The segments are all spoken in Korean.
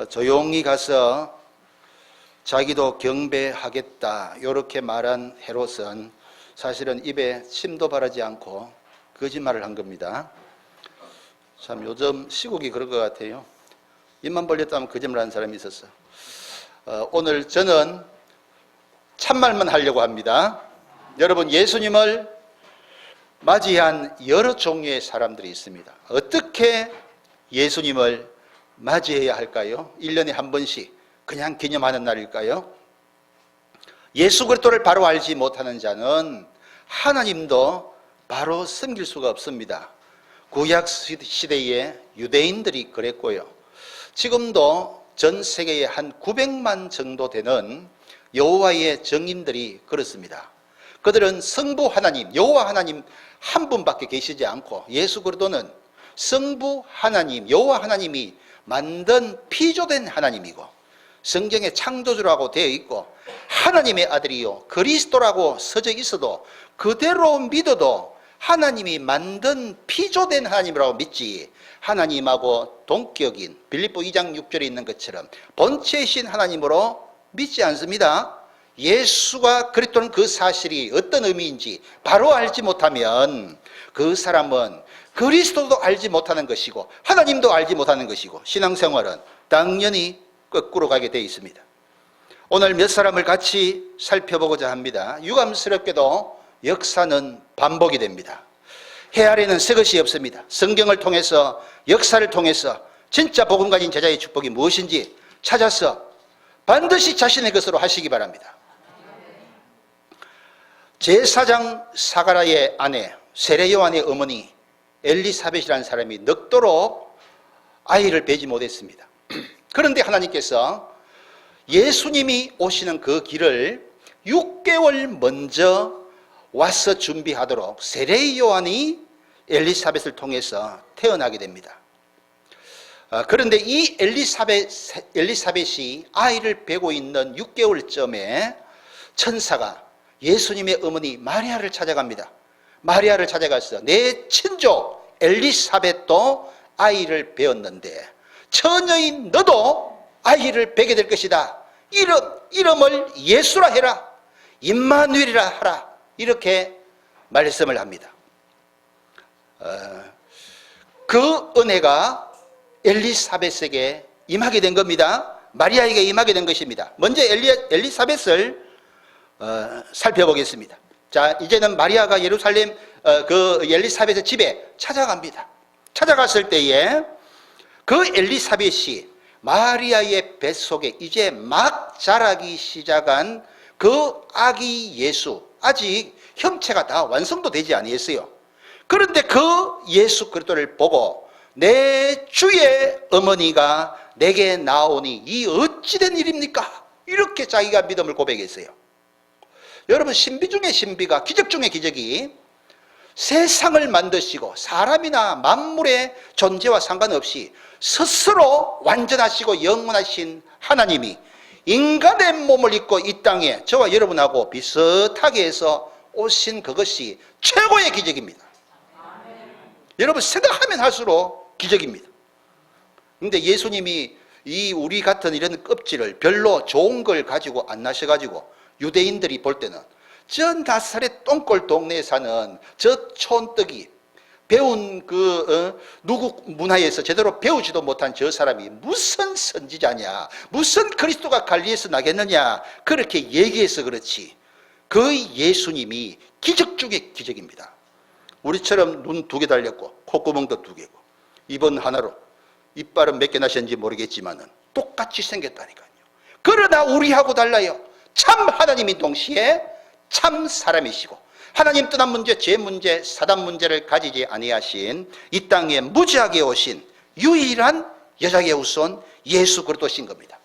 조용히 가서 자기도 경배하겠다 이렇게 말한 헤롯은 사실은 입에 침도 바르지 않고 거짓말을 한 겁니다. 참 요즘 시국이 그런 것 같아요. 입만 벌렸다면 거짓말하는 사람이 있었어. 오늘 저는 참말만 하려고 합니다. 여러분, 예수님을 맞이한 여러 종류의 사람들이 있습니다. 어떻게 예수님을 맞이해야 할까요? 1년에 한 번씩 그냥 기념하는 날일까요? 예수 그리스도를 바로 알지 못하는 자는 하나님도 바로 섬길 수가 없습니다. 구약 시대에 유대인들이 그랬고요. 지금도 전 세계에 한 900만 정도 되는 여호와의 증인들이 그렇습니다. 그들은 성부 하나님, 여호와 하나님 한 분밖에 계시지 않고 예수 그리스도는 성부 하나님, 여호와 하나님이 만든 피조된 하나님이고 성경에 창조주라고 되어 있고 하나님의 아들이요 그리스도라고 써져 있어도 그대로 믿어도 하나님이 만든 피조된 하나님이라고 믿지 하나님하고 동격인 빌립보 2장 6절에 있는 것처럼 본체이신 하나님으로 믿지 않습니다. 예수가 그리스도는 그 사실이 어떤 의미인지 바로 알지 못하면 그 사람은 그리스도도 알지 못하는 것이고 하나님도 알지 못하는 것이고 신앙생활은 당연히 거꾸로 가게 되어 있습니다. 오늘 몇 사람을 같이 살펴보고자 합니다. 유감스럽게도 역사는 반복이 됩니다. 해 아래는 새 것이 없습니다. 성경을 통해서 역사를 통해서 진짜 복음 가진 제자의 축복이 무엇인지 찾아서 반드시 자신의 것으로 하시기 바랍니다. 제사장 사가랴의 아내 세례 요한의 어머니 엘리사벳이라는 사람이 넉도록 아이를 배지 못했습니다. 그런데 하나님께서 예수님이 오시는 그 길을 6개월 먼저 와서 준비하도록 세례 요한이 엘리사벳을 통해서 태어나게 됩니다. 그런데 이 엘리사벳이 아이를 배고 있는 6개월쯤에 천사가 예수님의 어머니 마리아를 찾아갑니다. 마리아를 찾아가서 내 친족 엘리사벳도 아이를 배었는데 처녀인 너도 아이를 배게 될 것이다. 이름을 예수라 해라. 임마누엘이라 하라. 이렇게 말씀을 합니다. 그 은혜가 엘리사벳에게 임하게 된 겁니다. 마리아에게 임하게 된 것입니다. 먼저 엘리사벳을 살펴보겠습니다. 자, 이제는 마리아가 예루살렘 그 엘리사벳의 집에 찾아갑니다. 찾아갔을 때에 그 엘리사벳이 마리아의 뱃속에 이제 막 자라기 시작한 그 아기 예수, 아직 형체가 다 완성도 되지 아니했어요. 그런데 그 예수 그리스도를 보고 내 주의 어머니가 내게 나오니 이 어찌된 일입니까? 이렇게 자기가 믿음을 고백했어요. 여러분, 신비 중에 신비가, 기적 중에 기적이 세상을 만드시고 사람이나 만물의 존재와 상관없이 스스로 완전하시고 영원하신 하나님이 인간의 몸을 입고 이 땅에 저와 여러분하고 비슷하게 해서 오신 그것이 최고의 기적입니다. 여러분, 생각하면 할수록 기적입니다. 그런데 예수님이 이 우리 같은 이런 껍질을 별로 좋은 걸 가지고 안 나셔가지고 유대인들이 볼 때는 저 나사렛 똥골 동네에 사는 저 촌뜨기 배운 누구 문화에서 제대로 배우지도 못한 저 사람이 무슨 선지자냐, 무슨 그리스도가 갈리에서 나겠느냐 그렇게 얘기해서 그렇지 그 예수님이 기적 중의 기적입니다. 우리처럼 눈 2개 달렸고 콧구멍도 2개고 입은 하나로 이빨은 몇 개 나셨는지 모르겠지만은 똑같이 생겼다니까요. 그러나 우리하고 달라요. 참 하나님이 동시에 참 사람이시고 하나님 떠난 문제, 죄 문제, 사단 문제를 가지지 아니하신 이 땅에 무지하게 오신 유일한 여자의 후손 예수 그리스도신 겁니다.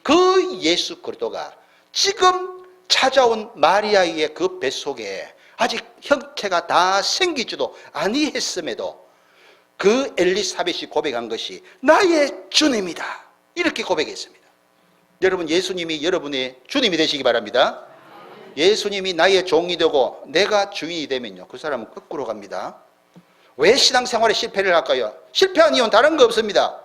그 예수 그리스도가 지금 찾아온 마리아의 그 뱃속에 아직 형체가 다 생기지도 아니했음에도 그 엘리사벳이 고백한 것이 나의 주님이다. 이렇게 고백했습니다. 여러분, 예수님이 여러분의 주님이 되시기 바랍니다. 예수님이 나의 종이 되고 내가 주인이 되면요, 그 사람은 거꾸로 갑니다. 왜 신앙생활에 실패를 할까요? 실패한 이유는 다른 거 없습니다.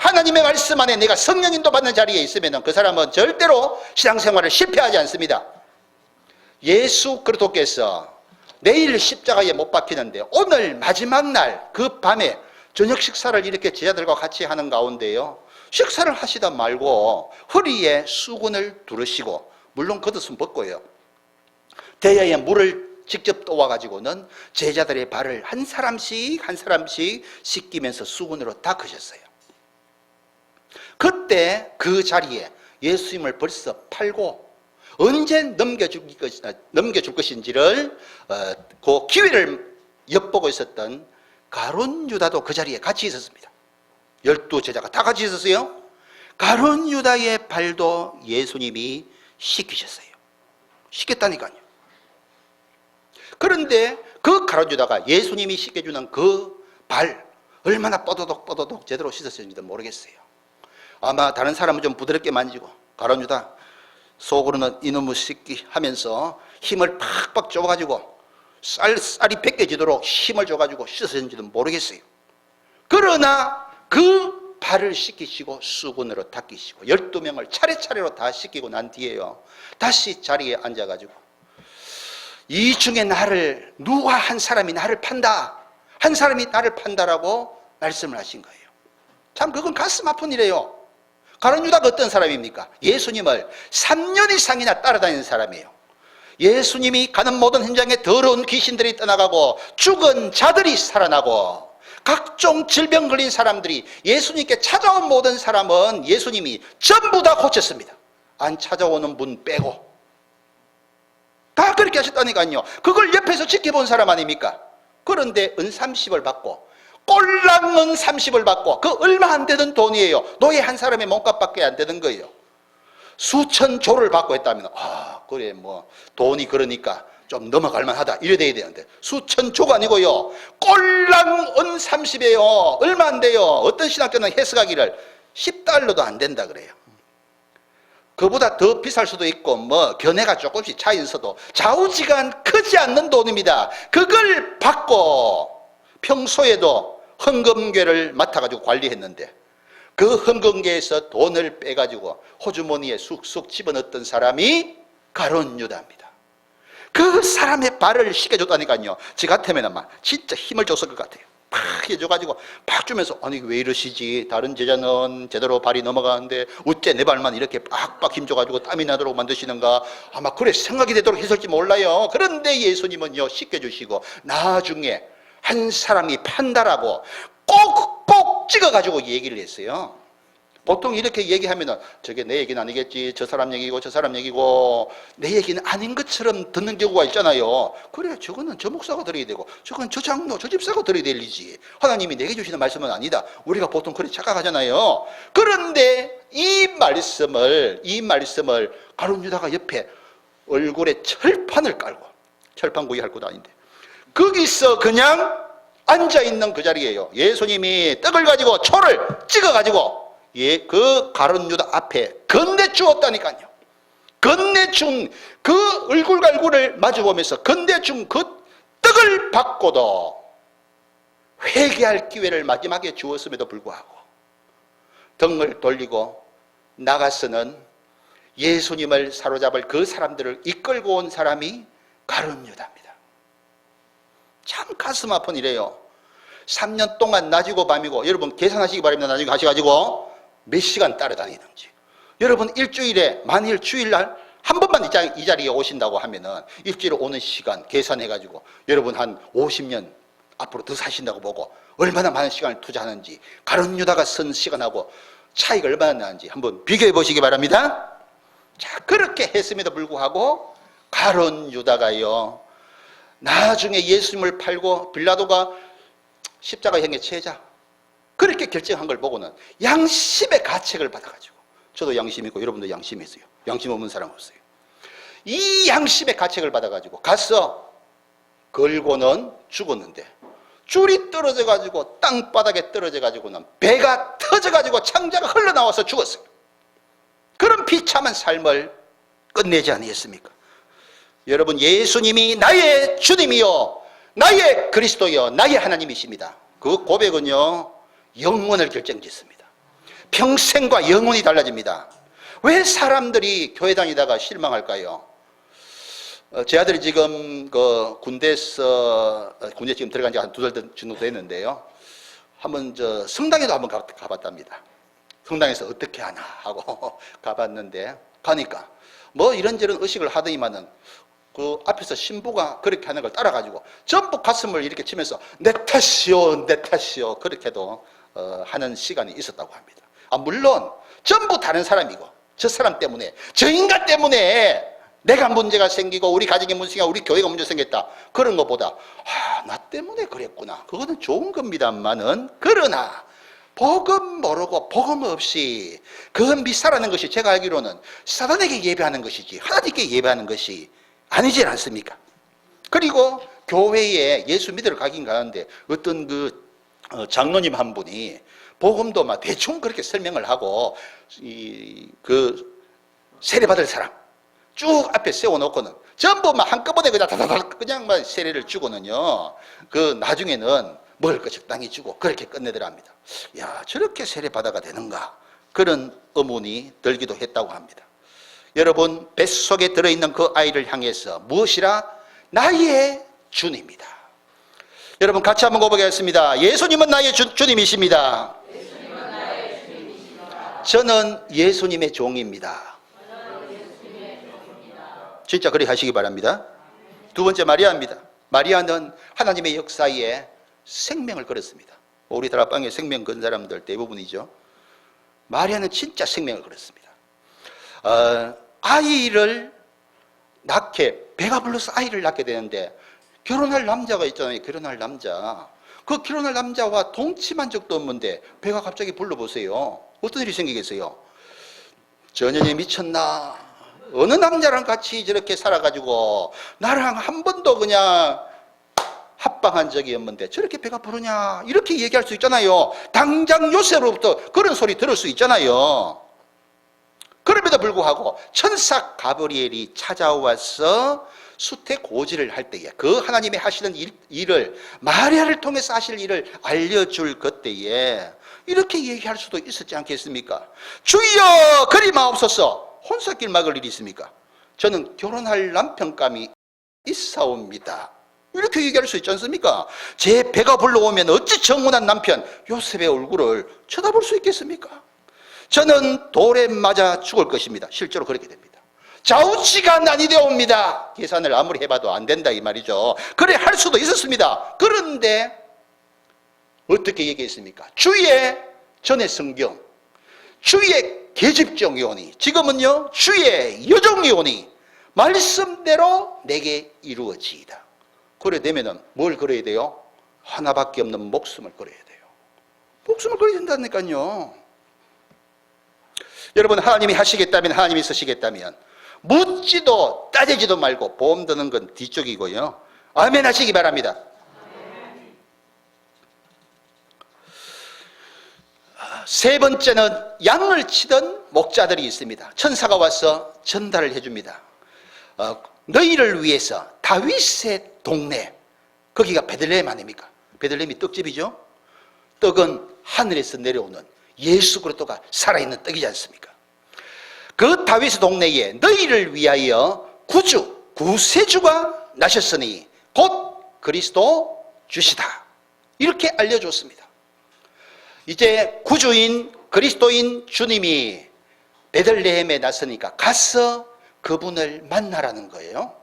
하나님의 말씀 안에 내가 성령인도 받는 자리에 있으면 그 사람은 절대로 신앙생활을 실패하지 않습니다. 예수 그리스도께서 내일 십자가에 못 박히는데 오늘 마지막 날 그 밤에 저녁 식사를 이렇게 제자들과 같이 하는 가운데요, 식사를 하시다 말고 허리에 수건을 두르시고, 물론 겉옷은 벗고요, 대야에 물을 직접 떠와가지고는 제자들의 발을 한 사람씩 한 사람씩 씻기면서 수건으로 닦으셨어요. 그때 그 자리에 예수님을 벌써 팔고 언제 넘겨줄 것인지를 그 기회를 엿보고 있었던 가룟 유다도 그 자리에 같이 있었습니다. 12제자가 다 같이 있었어요. 가룟 유다의 발도 예수님이 씻기셨어요. 씻겼다니까요. 그런데 그 가룟 유다가 예수님이 씻겨주는 그 발 얼마나 뽀도독 제대로 씻었는지도 모르겠어요. 아마 다른 사람은 좀 부드럽게 만지고, 가룟 유다 속으로는 이놈의 씻기 하면서 힘을 팍팍 줘가지고 쌀이 벗겨지도록 힘을 줘가지고 씻었는지도 모르겠어요. 그러나 그 발을 씻기시고 수건으로 닦이시고 12명을 차례차례로 다 씻기고 난 뒤에요, 다시 자리에 앉아가지고 이 중에 나를 누가 한 사람이 나를 판다, 한 사람이 나를 판다라고 말씀을 하신 거예요. 참 그건 가슴 아픈 일이에요. 가룟 유다가 어떤 사람입니까? 예수님을 3년 이상이나 따라다니는 사람이에요. 예수님이 가는 모든 현장에 더러운 귀신들이 떠나가고 죽은 자들이 살아나고 각종 질병 걸린 사람들이 예수님께 찾아온 모든 사람은 예수님이 전부 다 고쳤습니다. 안 찾아오는 분 빼고 다 그렇게 하셨다니까요. 그걸 옆에서 지켜본 사람 아닙니까? 그런데 은 30을 받고, 꼴랑 은 30을 받고, 그 얼마 안 되는 돈이에요. 노예 한 사람의 몸값밖에 안 되는 거예요. 수천 조를 받고 했다면 그래 뭐 돈이 그러니까 좀 넘어갈 만하다 이래 돼야 되는데, 수천 조가 아니고요, 꼴랑 은 30이에요. 얼마 안 돼요. 어떤 신학교는 해석하기를 10달러도 안 된다 그래요. 그보다 더 비쌀 수도 있고 뭐 견해가 조금씩 차이있어도 좌우지간 크지 않는 돈입니다. 그걸 받고 평소에도 헌금괴를 맡아가지고 관리했는데, 그 헌금괴에서 돈을 빼가지고 호주머니에 쑥쑥 집어넣었던 사람이 가룟 유다입니다. 그 사람의 발을 씻겨줬다니까요. 저 같으면 아마 진짜 힘을 줬을 것 같아요. 팍 해줘가지고 팍 주면서, 아니 왜 이러시지, 다른 제자는 제대로 발이 넘어가는데 어째 내 발만 이렇게 빡빡 힘줘가지고 땀이 나도록 만드시는가, 아마 그래 생각이 되도록 했을지 몰라요. 그런데 예수님은요 씻겨주시고 나중에 한 사람이 판다라고 꼭꼭 찍어가지고 얘기를 했어요. 보통 이렇게 얘기하면은 저게 내 얘기는 아니겠지, 저 사람 얘기고 저 사람 얘기고 내 얘기는 아닌 것처럼 듣는 경우가 있잖아요. 그래 저거는 저 목사가 들어야 되고 저건 저 장로 저 집사가 들어야 될 일이지, 하나님이 내게 주시는 말씀은 아니다, 우리가 보통 그렇게 착각하잖아요. 그런데 이 말씀을 가룟 유다가 옆에 얼굴에 철판을 깔고, 철판 구이할 것도 아닌데 거기서 그냥 앉아있는 그 자리에요, 예수님이 떡을 가지고 초를 찍어가지고 그 가룟 유다 앞에 건네주었다니까요. 건네준 그 얼굴갈굴을 마주보면서 건네준 그 떡을 받고도 회개할 기회를 마지막에 주었음에도 불구하고 등을 돌리고 나가서는 예수님을 사로잡을 그 사람들을 이끌고 온 사람이 가룟 유다입니다. 참 가슴 아픈 일이에요. 3년 동안 낮이고 밤이고, 여러분 계산하시기 바랍니다. 나중에 가셔가지고 몇 시간 따라다니는지. 여러분 일주일에 만일 주일날 한 번만 이 자리에 오신다고 하면은 일주일에 오는 시간 계산해가지고 여러분 한 50년 앞으로 더 사신다고 보고 얼마나 많은 시간을 투자하는지, 가룟 유다가 쓴 시간하고 차이가 얼마나 나는지 한번 비교해 보시기 바랍니다. 자, 그렇게 했음에도 불구하고 가룟 유다가요 나중에 예수님을 팔고 빌라도가 십자가형에 처해자 그렇게 결정한 걸 보고는 양심의 가책을 받아가지고, 저도 양심 있고 여러분도 양심이 있어요. 양심 없는 사람 없어요. 이 양심의 가책을 받아가지고 가서 걸고는 죽었는데, 줄이 떨어져가지고 땅바닥에 떨어져가지고는 배가 터져가지고 창자가 흘러나와서 죽었어요. 그런 비참한 삶을 끝내지 아니했습니까? 여러분, 예수님이 나의 주님이요 나의 그리스도요 나의 하나님이십니다. 그 고백은요 영원을 결정짓습니다. 평생과 영원히 달라집니다. 왜 사람들이 교회 다니다가 실망할까요? 제 아들이 지금 그 군대에서 군대 지금 들어간 지 한 2달 정도 됐는데요. 한번 성당에도 한번 가봤답니다. 성당에서 어떻게 하나 하고 가봤는데 가니까 뭐 이런저런 의식을 하더니만은 그 앞에서 신부가 그렇게 하는 걸 따라가지고 전부 가슴을 이렇게 치면서 내 탓이요, 내 탓이요 그렇게도 하는 시간이 있었다고 합니다. 물론 전부 다른 사람이고 저 사람 때문에 저 인간 때문에 내가 문제가 생기고 우리 가정에 문제가 생기고 우리 교회가 문제 생겼다 그런 것보다 나 때문에 그랬구나 그거는 좋은 겁니다만은 그러나 복음 모르고 복음 없이 그 미사라는 것이 제가 알기로는 사단에게 예배하는 것이지 하나님께 예배하는 것이 아니지 않습니까? 그리고 교회에 예수 믿으러 가긴 가는데 어떤 그 장로님 한 분이 복음도 막 대충 그렇게 설명을 하고 그 세례받을 사람 쭉 앞에 세워놓고는 전부 막 한꺼번에 그냥 다다닥 그냥 막 세례를 주고는요 그 나중에는 먹을 거 적당히 주고 그렇게 끝내더랍니다. 야, 저렇게 세례받아가 되는가 그런 의문이 들기도 했다고 합니다. 여러분 뱃속에 들어있는 그 아이를 향해서 무엇이라? 나의 주님이다. 여러분 같이 한번 고백하겠습니다. 예수님은 나의 주님이십니다. 저는 예수님의 종입니다. 진짜 그렇게 하시기 바랍니다. 두 번째 마리아입니다. 마리아는 하나님의 역사에 생명을 걸었습니다. 우리 다락방에 생명 건 사람들 대부분이죠. 마리아는 진짜 생명을 걸었습니다. 아이를 낳게 배가 불러서 아이를 낳게 되는데 결혼할 남자가 있잖아요. 결혼할 남자. 그 결혼할 남자와 동침한 적도 없는데 배가 갑자기 불러보세요. 어떤 일이 생기겠어요? 전현이 미쳤나? 어느 남자랑 같이 저렇게 살아가지고 나랑 한 번도 그냥 합방한 적이 없는데 저렇게 배가 부르냐? 이렇게 얘기할 수 있잖아요. 당장 요셉으로부터 그런 소리 들을 수 있잖아요. 그럼에도 불구하고 천사 가브리엘이 찾아와서 수태고지를 할 때에 그 하나님이 하시는 일을 마리아를 통해서 하실 일을 알려줄 그때에 이렇게 얘기할 수도 있었지 않겠습니까? 주여 그리 마옵소서 혼사길 막을 일이 있습니까? 저는 결혼할 남편감이 있사옵니다. 이렇게 얘기할 수 있지 않습니까? 제 배가 불러오면 어찌 정운한 남편 요셉의 얼굴을 쳐다볼 수 있겠습니까? 저는 돌에 맞아 죽을 것입니다. 실제로 그렇게 됩니다. 좌우치가 난이 되옵니다. 계산을 아무리 해봐도 안 된다 이 말이죠. 그래 할 수도 있었습니다. 그런데 어떻게 얘기했습니까? 주의 전의 성경, 주의 계집종이 오니 지금은요 주의 여종이 오니 말씀대로 내게 이루어지이다. 그래 되면은 뭘 걸어야 돼요? 하나밖에 없는 목숨을 걸어야 돼요. 목숨을 걸어야 된다니까요. 여러분 하나님이 하시겠다면 하나님이 쓰시겠다면 묻지도 따지지도 말고 보험 드는 건 뒤쪽이고요. 아멘 하시기 바랍니다. 세 번째는 양을 치던 목자들이 있습니다. 천사가 와서 전달을 해줍니다. 너희를 위해서 다윗의 동네, 거기가 베들레헴 아닙니까? 베들레헴이 떡집이죠. 떡은 하늘에서 내려오는 예수 그리스도가 살아있는 떡이지 않습니까? 그 다윗의 동네에 너희를 위하여 구세주가 나셨으니 곧 그리스도 주시다. 이렇게 알려줬습니다. 이제 구주인 그리스도인 주님이 베들레헴에 났으니까 가서 그분을 만나라는 거예요.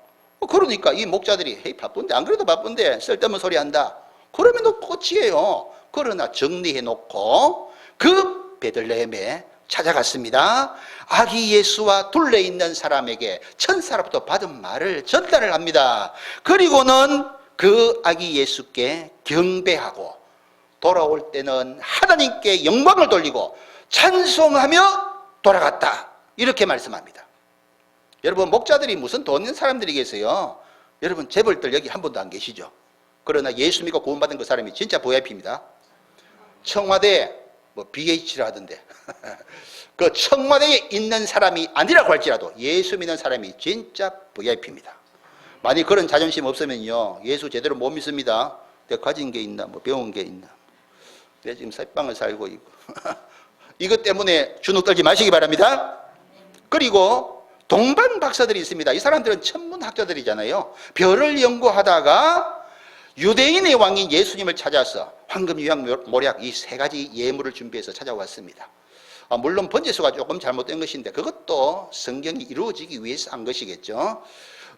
그러니까 이 목자들이 헤이 바쁜데 안 그래도 바쁜데 쓸데없는 소리 한다. 그러면 또 끝이에요. 그러나 정리해 놓고 그 베들레헴에 찾아갔습니다. 아기 예수와 둘레있는 사람에게 천사로부터 받은 말을 전달을 합니다. 그리고는 그 아기 예수께 경배하고 돌아올 때는 하나님께 영광을 돌리고 찬송하며 돌아갔다. 이렇게 말씀합니다. 여러분 목자들이 무슨 돈 있는 사람들이 계세요? 여러분 재벌들 여기 한 분도 안 계시죠? 그러나 예수 믿고 구원받은 그 사람이 진짜 VIP입니다. 청와대 뭐 BH라 하던데 그 청와대에 있는 사람이 아니라고 할지라도 예수 믿는 사람이 진짜 VIP입니다. 만약 그런 자존심 없으면요 예수 제대로 못 믿습니다. 내가 가진 게 있나 뭐 배운 게 있나 내가 지금 새빵을 살고 있고 이것 때문에 주눅 들지 마시기 바랍니다. 그리고 동방 박사들이 있습니다. 이 사람들은 천문학자들이잖아요. 별을 연구하다가 유대인의 왕인 예수님을 찾아서 황금, 유향, 모략 이 세 가지 예물을 준비해서 찾아왔습니다. 물론 번제수가 조금 잘못된 것인데 그것도 성경이 이루어지기 위해서 한 것이겠죠.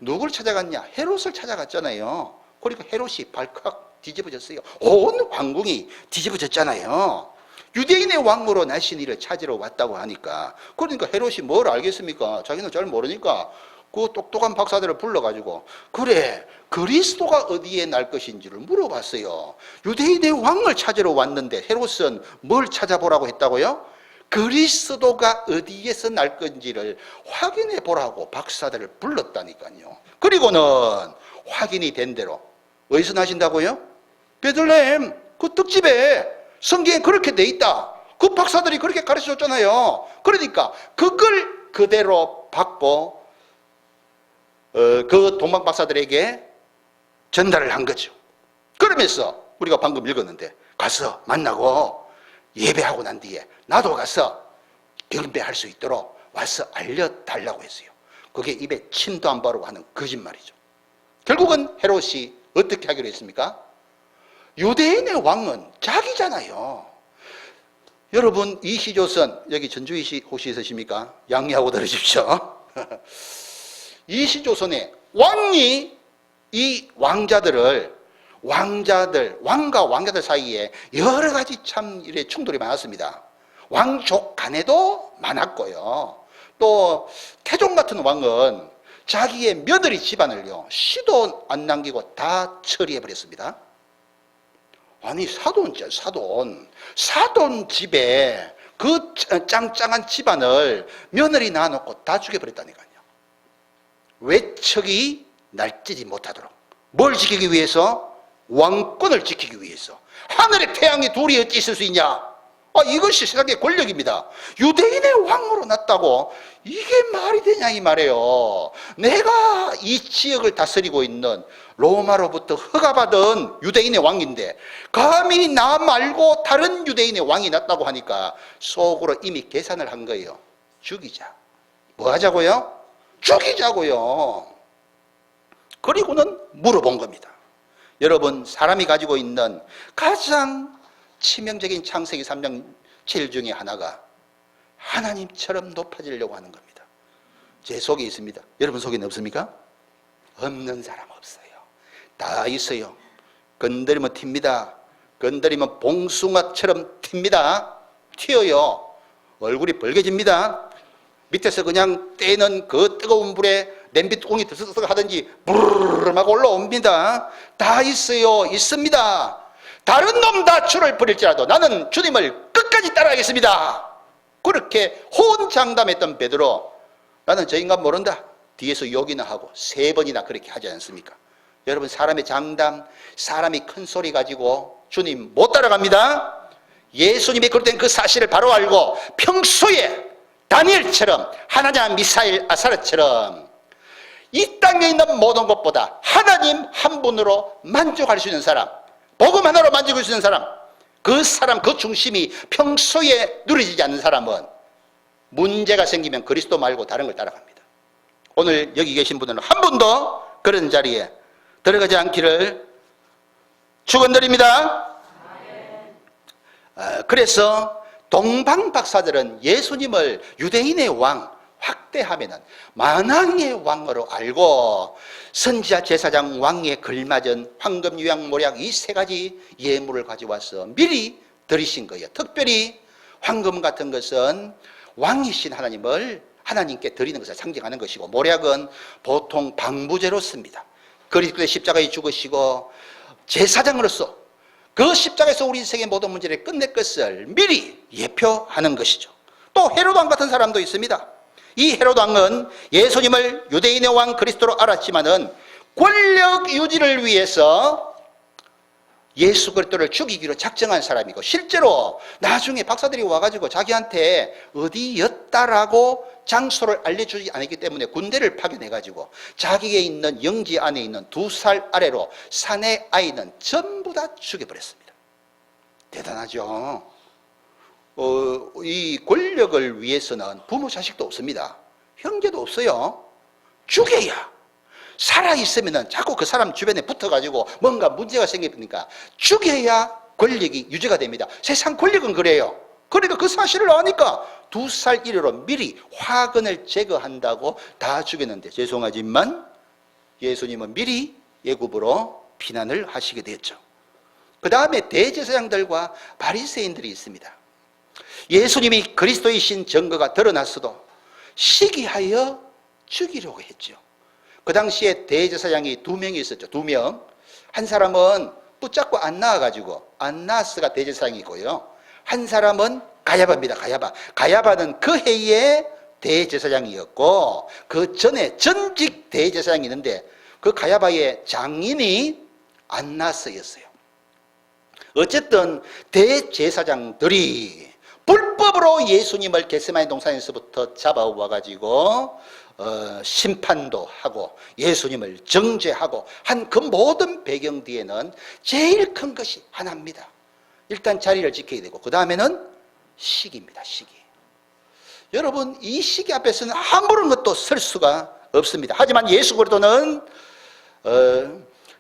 누구를 찾아갔냐? 헤롯을 찾아갔잖아요. 그러니까 헤롯이 발칵 뒤집어졌어요. 온 왕궁이 뒤집어졌잖아요. 유대인의 왕으로 나신 이를 찾으러 왔다고 하니까, 그러니까 헤롯이 뭘 알겠습니까? 자기는 잘 모르니까 그 똑똑한 박사들을 불러가지고, 그래, 그리스도가 어디에 날 것인지를 물어봤어요. 유대인의 왕을 찾으러 왔는데 헤롯은 뭘 찾아보라고 했다고요? 그리스도가 어디에서 날 건지를 확인해 보라고 박사들을 불렀다니까요. 그리고는 확인이 된 대로 어디서 나신다고요? 베들레헴 그 떡집에 성경에 그렇게 돼 있다. 그 박사들이 그렇게 가르쳐줬잖아요. 그러니까 그걸 그대로 받고 그 동방 박사들에게 전달을 한 거죠. 그러면서 우리가 방금 읽었는데 가서 만나고 예배하고 난 뒤에 나도 가서 경배할 수 있도록 와서 알려달라고 했어요. 그게 입에 침도 안 바르고 하는 거짓말이죠. 결국은 헤롯이 어떻게 하기로 했습니까? 유대인의 왕은 자기잖아요. 여러분, 이시조선, 여기 전주이시 혹시 있으십니까? 양해하고 들으십시오. 이시조선의 왕이 이 왕과 왕자들 사이에 여러 가지 참 이래 충돌이 많았습니다. 왕족 간에도 많았고요. 또 태종 같은 왕은 자기의 며느리 집안을요, 시도 안 남기고 다 처리해버렸습니다. 아니, 사돈 집에 그 짱짱한 집안을 며느리 낳아놓고 다 죽여버렸다니까요. 외척이 날뛰지 못하도록. 뭘 지키기 위해서? 왕권을 지키기 위해서. 하늘에 태양이 둘이 어찌 있을 수 있냐? 이것이 세상의 권력입니다. 유대인의 왕으로 났다고 이게 말이 되냐 이 말이에요. 내가 이 지역을 다스리고 있는 로마로부터 허가받은 유대인의 왕인데 감히 나 말고 다른 유대인의 왕이 났다고 하니까 속으로 이미 계산을 한 거예요. 죽이자. 뭐 하자고요? 죽이자고요. 그리고는 물어본 겁니다. 여러분, 사람이 가지고 있는 가장 치명적인 창세기 3장 7 중에 하나가 하나님처럼 높아지려고 하는 겁니다. 제 속에 있습니다. 여러분 속에는 없습니까? 없는 사람 없어요. 다 있어요. 건드리면 튑니다. 건드리면 봉숭아처럼 튑니다. 튀어요. 얼굴이 벌개집니다. 밑에서 그냥 떼는 그 뜨거운 불에 냄비 뚜껑이 들썩들썩 하든지 부르르 막 올라옵니다. 다 있어요. 있습니다. 다른 놈 다 주를 버릴지라도 나는 주님을 끝까지 따라가겠습니다. 그렇게 호언장담했던 베드로, 나는 저 인간 모른다. 뒤에서 욕이나 하고 3번이나 그렇게 하지 않습니까? 여러분, 사람의 장담, 사람이 큰 소리 가지고 주님 못 따라갑니다. 예수님이 그럴 땐 그 사실을 바로 알고 평소에 다니엘처럼, 하나냐, 미사일, 아사르처럼 이 땅에 있는 모든 것보다 하나님 한 분으로 만족할 수 있는 사람, 복음 하나로 만족할 수 있는 사람, 그 사람, 그 중심이 평소에 누려지지 않는 사람은 문제가 생기면 그리스도 말고 다른 걸 따라갑니다. 오늘 여기 계신 분들은 한 분도 그런 자리에 들어가지 않기를 축원드립니다. 그래서 동방 박사들은 예수님을 유대인의 왕, 확대하면은 만왕의 왕으로 알고 선지자, 제사장, 왕에 걸맞은 황금, 유향, 모략 이 3가지 예물을 가져와서 미리 드리신 거예요. 특별히 황금 같은 것은 왕이신 하나님을 하나님께 드리는 것을 상징하는 것이고, 모략은 보통 방부제로 씁니다. 그리스도의 십자가에 죽으시고 제사장으로서 그 십자가에서 우리 인생의 모든 문제를 끝낼 것을 미리 예표하는 것이죠. 또 헤롯 왕 같은 사람도 있습니다. 이 헤롯 왕은 예수님을 유대인의 왕 그리스도로 알았지만은 권력 유지를 위해서 예수 그리스도를 죽이기로 작정한 사람이고, 실제로 나중에 박사들이 와가지고 자기한테 어디였다라고 장소를 알려주지 않았기 때문에 군대를 파견해가지고 자기에 있는 영지 안에 있는 2살 아래로 사내 아이는 전부 다 죽여버렸습니다. 대단하죠. 이 권력을 위해서는 부모 자식도 없습니다. 형제도 없어요. 죽여야. 살아있으면 자꾸 그 사람 주변에 붙어가지고 뭔가 문제가 생기니까 죽여야 권력이 유지가 됩니다. 세상 권력은 그래요. 그러니까 그 사실을 아니까 2살 이내로 미리 화근을 제거한다고 다 죽였는데, 죄송하지만 예수님은 미리 예굽으로 피난을 하시게 되었죠. 그 다음에 대제사장들과 바리새인들이 있습니다. 예수님이 그리스도이신 증거가 드러났어도 시기하여 죽이려고 했죠. 그 당시에 대제사장이 2명이 있었죠. 2명. 한 사람은 붙잡고 안 나와가지고 안나스가 대제사장이고요. 한 사람은 가야바입니다. 가야바는 그 해에 대제사장이었고, 그 전에 전직 대제사장이 있는데 그 가야바의 장인이 안나스였어요. 어쨌든 대제사장들이 불법으로 예수님을 겟세마네 동산에서부터 잡아와 가지고 심판도 하고 예수님을 정죄하고 한 그 모든 배경 뒤에는 제일 큰 것이 하나입니다. 일단 자리를 지켜야 되고, 그 다음에는 시기입니다. 시기. 여러분, 이 시기 앞에서는 아무런 것도 설 수가 없습니다. 하지만 예수 그리스도는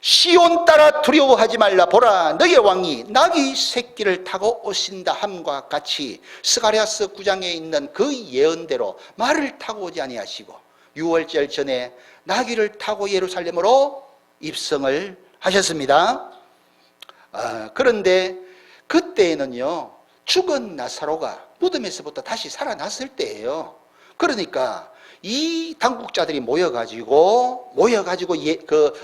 시온 따라 두려워하지 말라. 보라, 너의 왕이 나귀 새끼를 타고 오신다 함과 같이 스가랴서 9장에 있는 그 예언대로 말을 타고 오지 아니하시고 6월절 전에 나귀를 타고 예루살렘으로 입성을 하셨습니다. 그런데 그때에는요, 죽은 나사로가 무덤에서부터 다시 살아났을 때예요. 그러니까 이 당국자들이 모여가지고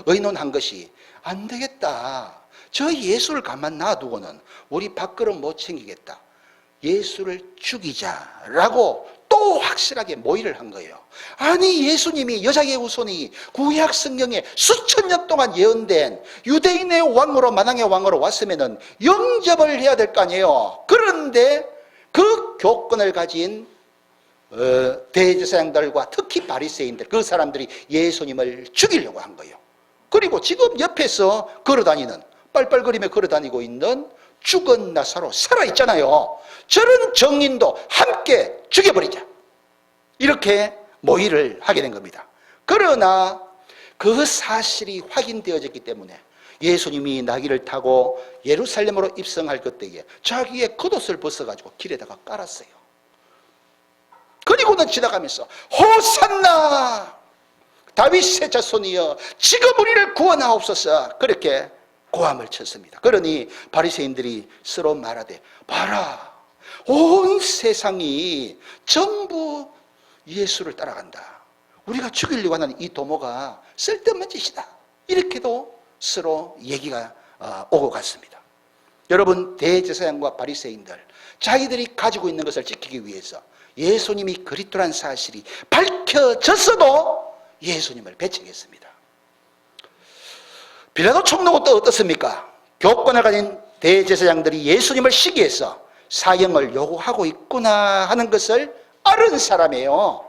의논한 것이, 안 되겠다. 저 예수를 가만 놔두고는 우리 밥그릇 못 챙기겠다. 예수를 죽이자라고 또 확실하게 모의를 한 거예요. 아니, 예수님이 여자의 후손이 구약 성경에 수천 년 동안 예언된 유대인의 왕으로, 만왕의 왕으로 왔으면은 영접을 해야 될 거 아니에요. 그런데 그 교권을 가진 대제사장들과 특히 바리새인들, 그 사람들이 예수님을 죽이려고 한 거예요. 그리고 지금 옆에서 걸어다니는, 빨빨거리며 걸어다니고 있는 죽은 나사로 살아있잖아요. 저런 정인도 함께 죽여버리자, 이렇게 모의를 하게 된 겁니다. 그러나 그 사실이 확인되어졌기 때문에 예수님이 나귀를 타고 예루살렘으로 입성할 그때에 자기의 겉옷을 벗어가지고 길에다가 깔았어요. 그리고는 지나가면서 호산나 다윗의 자손이여 지금 우리를 구원하옵소서, 그렇게 고함을 쳤습니다. 그러니 바리새인들이 서로 말하되, 봐라, 온 세상이 전부 예수를 따라간다. 우리가 죽이려고 하는 이 도모가 쓸데없는 짓이다. 이렇게도 서로 얘기가 오고 갔습니다. 여러분, 대제사장과 바리새인들, 자기들이 가지고 있는 것을 지키기 위해서 예수님이 그리스도란 사실이 밝혀졌어도 예수님을 배척했습니다. 빌라도 총독은 또 어떻습니까? 교권을 가진 대제사장들이 예수님을 시기해서 사형을 요구하고 있구나 하는 것을 아는 사람이에요.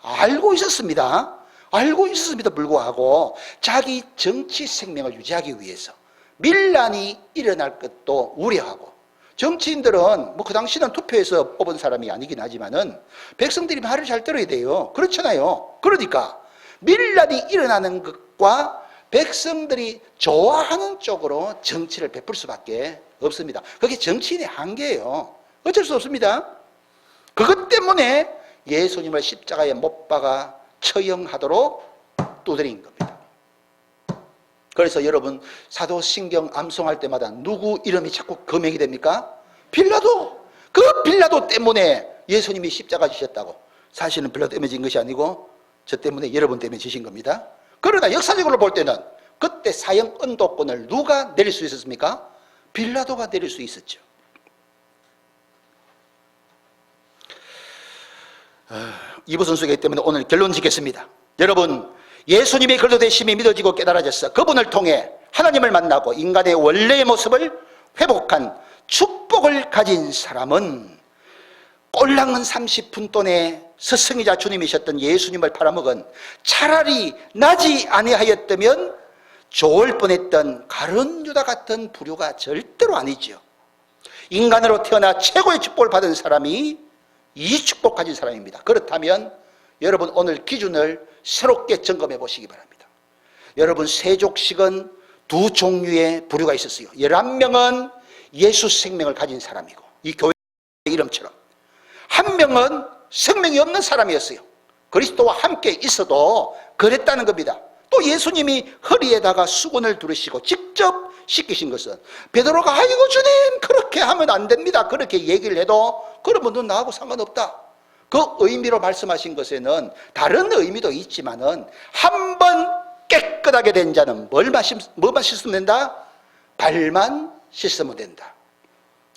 알고 있었습니다. 알고 있었음에도 불구하고 자기 정치 생명을 유지하기 위해서 밀란이 일어날 것도 우려하고, 정치인들은 그 당시는 투표해서 뽑은 사람이 아니긴 하지만은 백성들이 말을 잘 들어야 돼요. 그렇잖아요. 그러니까 밀란이 일어나는 것과 백성들이 좋아하는 쪽으로 정치를 베풀 수밖에 없습니다. 그게 정치인의 한계예요. 어쩔 수 없습니다. 그것 때문에 예수님을 십자가에 못 박아 처형하도록 두드린 겁니다. 그래서 여러분, 사도신경 암송할 때마다 누구 이름이 자꾸 거명이 됩니까? 빌라도. 그 빌라도 때문에 예수님이 십자가 지셨다고. 사실은 빌라도 때문에 진 것이 아니고 저 때문에, 여러분 때문에 지신 겁니다. 그러나 역사적으로 볼 때는 그때 사형 언도권을 누가 내릴 수 있었습니까? 빌라도가 내릴 수 있었죠. 이부 순서이기 때문에 오늘 결론 짓겠습니다. 여러분, 예수님의 그리스도 되심이 믿어지고 깨달아져서 그분을 통해 하나님을 만나고 인간의 원래의 모습을 회복한 축복을 가진 사람은 꼴랑은 30분 동안에 스승이자 주님이셨던 예수님을 팔아먹은, 차라리 나지 아니하였다면 좋을 뻔했던 가룟 유다 같은 부류가 절대로 아니죠. 인간으로 태어나 최고의 축복을 받은 사람이 이 축복 가진 사람입니다. 그렇다면 여러분 오늘 기준을 새롭게 점검해 보시기 바랍니다. 여러분 세족식은 두 종류의 부류가 있었어요. 11명은 예수 생명을 가진 사람이고 이 교회 이름처럼, 한 명은 생명이 없는 사람이었어요. 그리스도와 함께 있어도 그랬다는 겁니다. 또 예수님이 허리에다가 수건을 두르시고 직접 씻기신 것은 베드로가 아이고 주님 그렇게 하면 안 됩니다 그렇게 얘기를 해도 그러면 넌 나하고 상관없다, 그 의미로 말씀하신 것에는 다른 의미도 있지만은 한 번 깨끗하게 된 자는 뭐만 씻으면 된다? 발만 씻으면 된다.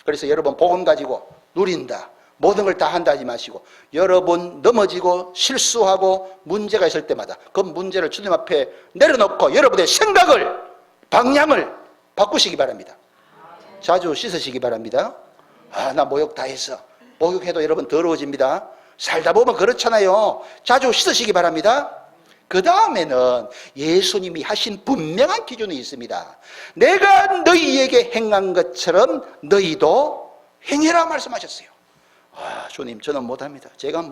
그래서 여러분 복음 가지고 누린다, 모든 걸 다 한다 하지 마시고, 여러분 넘어지고 실수하고 문제가 있을 때마다 그 문제를 주님 앞에 내려놓고 여러분의 생각을, 방향을 바꾸시기 바랍니다. 자주 씻으시기 바랍니다. 나 모욕 다 했어. 목욕해도 여러분 더러워집니다. 살다 보면 그렇잖아요. 자주 씻으시기 바랍니다. 그 다음에는 예수님이 하신 분명한 기준이 있습니다. 내가 너희에게 행한 것처럼 너희도 행해라 말씀하셨어요. 주님 저는 못합니다. 제가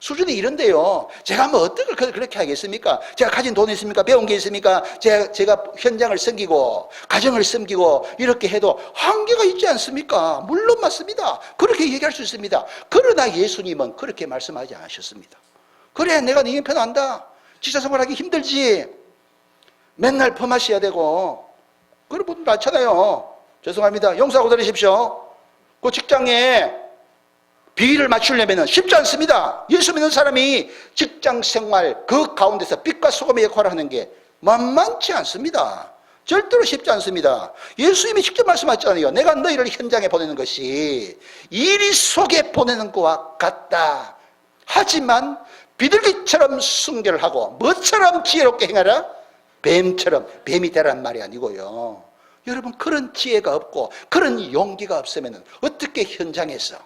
수준이 이런데요. 제가 어떻게 그렇게 하겠습니까? 제가 가진 돈이 있습니까? 배운 게 있습니까? 제가 현장을 섬기고 가정을 섬기고 이렇게 해도 한계가 있지 않습니까? 물론 맞습니다. 그렇게 얘기할 수 있습니다. 그러나 예수님은 그렇게 말씀하지 않으셨습니다. 그래 내가 네 편 안다. 직장생활하기 힘들지. 맨날 범하셔야 되고 그런 분들 많잖아요. 죄송합니다. 용서하고 들으십시오. 그 직장에 비위를 맞추려면 쉽지 않습니다. 예수 믿는 사람이 직장생활 그 가운데서 빛과 소금의 역할을 하는 게 만만치 않습니다. 절대로 쉽지 않습니다. 예수님이 직접 말씀하셨잖아요. 내가 너희를 현장에 보내는 것이 이리 속에 보내는 것과 같다. 하지만 비둘기처럼 순결을 하고 뭐처럼 지혜롭게 행하라? 뱀처럼, 뱀이 되란 말이 아니고요. 여러분 그런 지혜가 없고 그런 용기가 없으면 어떻게 현장에서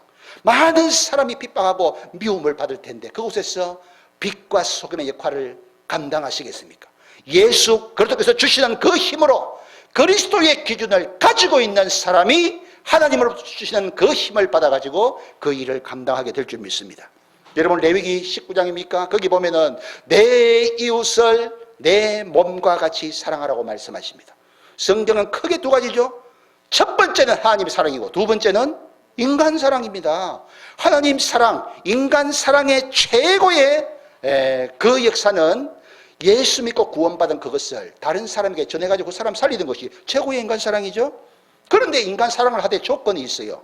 많은 사람이 핍박하고 미움을 받을 텐데 그곳에서 빛과 소금의 역할을 감당하시겠습니까? 예수 그리스도께서 주시는 그 힘으로 그리스도의 기준을 가지고 있는 사람이 하나님으로부터 주시는 그 힘을 받아가지고 그 일을 감당하게 될 줄 믿습니다. 여러분 레위기 19장입니까? 거기 보면은 내 이웃을 내 몸과 같이 사랑하라고 말씀하십니다. 성경은 크게 두 가지죠. 첫 번째는 하나님의 사랑이고 두 번째는 인간 사랑입니다. 하나님 사랑, 인간 사랑의 최고의 그 역사는 예수 믿고 구원받은 그것을 다른 사람에게 전해가지고 그 사람 살리는 것이 최고의 인간 사랑이죠. 그런데 인간 사랑을 하되 조건이 있어요.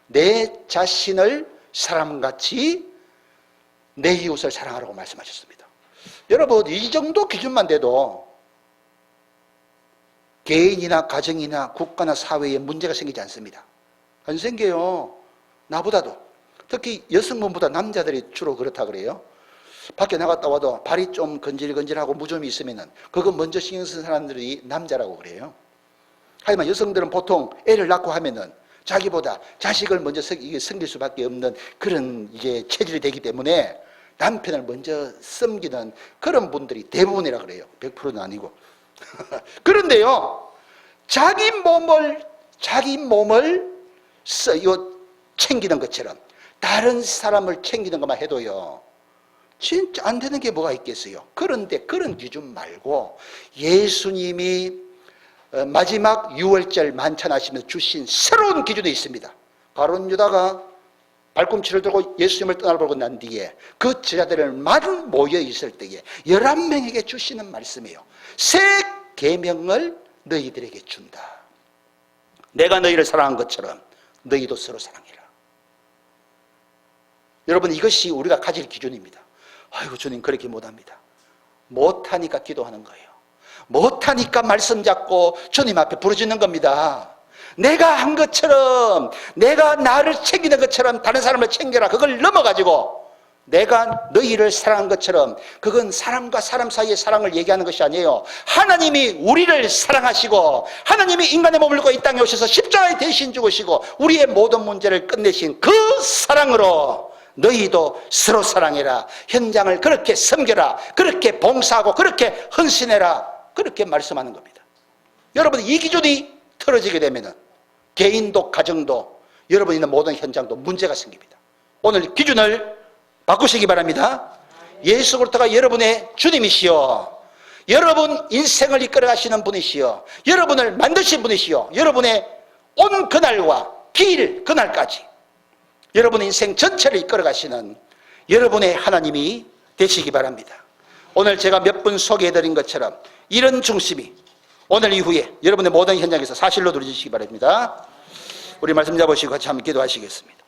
내 자신을 사람같이 내 이웃을 사랑하라고 말씀하셨습니다. 여러분 이 정도 기준만 돼도 개인이나 가정이나 국가나 사회에 문제가 생기지 않습니다. 안 생겨요. 나보다도. 특히 여성분보다 남자들이 주로 그렇다 그래요. 밖에 나갔다 와도 발이 좀 건질건질하고 무좀이 있으면 그거 먼저 신경 쓰는 사람들이 남자라고 그래요. 하지만 여성들은 보통 애를 낳고 하면은 자기보다 자식을 먼저 섬길 수밖에 없는 그런 이제 체질이 되기 때문에 남편을 먼저 섬기는 그런 분들이 대부분이라 그래요. 100%는 아니고. 그런데요, 자기 몸을 챙기는 것처럼 다른 사람을 챙기는 것만 해도요, 진짜 안 되는 게 뭐가 있겠어요. 그런데 그런 기준 말고 예수님이 마지막 6월절 만찬하시면서 주신 새로운 기준이 있습니다. 가룟 유다가 발꿈치를 들고 예수님을 떠나보고 난 뒤에 그 제자들만 모여 있을 때에 11명에게 주시는 말씀이에요. 새 계명을 너희들에게 준다. 내가 너희를 사랑한 것처럼 너희도 서로 사랑해라. 여러분 이것이 우리가 가질 기준입니다. 아이고 주님 그렇게 못합니다. 못하니까 기도하는 거예요. 못하니까 말씀 잡고 주님 앞에 부르짖는 겁니다. 내가 한 것처럼, 내가 나를 챙기는 것처럼 다른 사람을 챙겨라. 그걸 넘어가지고 내가 너희를 사랑한 것처럼, 그건 사람과 사람 사이의 사랑을 얘기하는 것이 아니에요. 하나님이 우리를 사랑하시고 하나님이 인간의 몸을 입고 이 땅에 오셔서 십자가에 대신 죽으시고 우리의 모든 문제를 끝내신 그 사랑으로 너희도 서로 사랑해라. 현장을 그렇게 섬겨라. 그렇게 봉사하고 그렇게 헌신해라. 그렇게 말씀하는 겁니다. 여러분 이 기준이 틀어지게 되면 개인도 가정도 여러분 있는 모든 현장도 문제가 생깁니다. 오늘 기준을 바꾸시기 바랍니다. 예수 그리스도가 여러분의 주님이시여, 여러분 인생을 이끌어가시는 분이시여, 여러분을 만드신 분이시여, 여러분의 온 그날과 길 그날까지 여러분의 인생 전체를 이끌어가시는 여러분의 하나님이 되시기 바랍니다. 오늘 제가 몇 분 소개해드린 것처럼 이런 중심이 오늘 이후에 여러분의 모든 현장에서 사실로 누려지시기 바랍니다. 우리 말씀 잡으시고 같이 한번 기도하시겠습니다.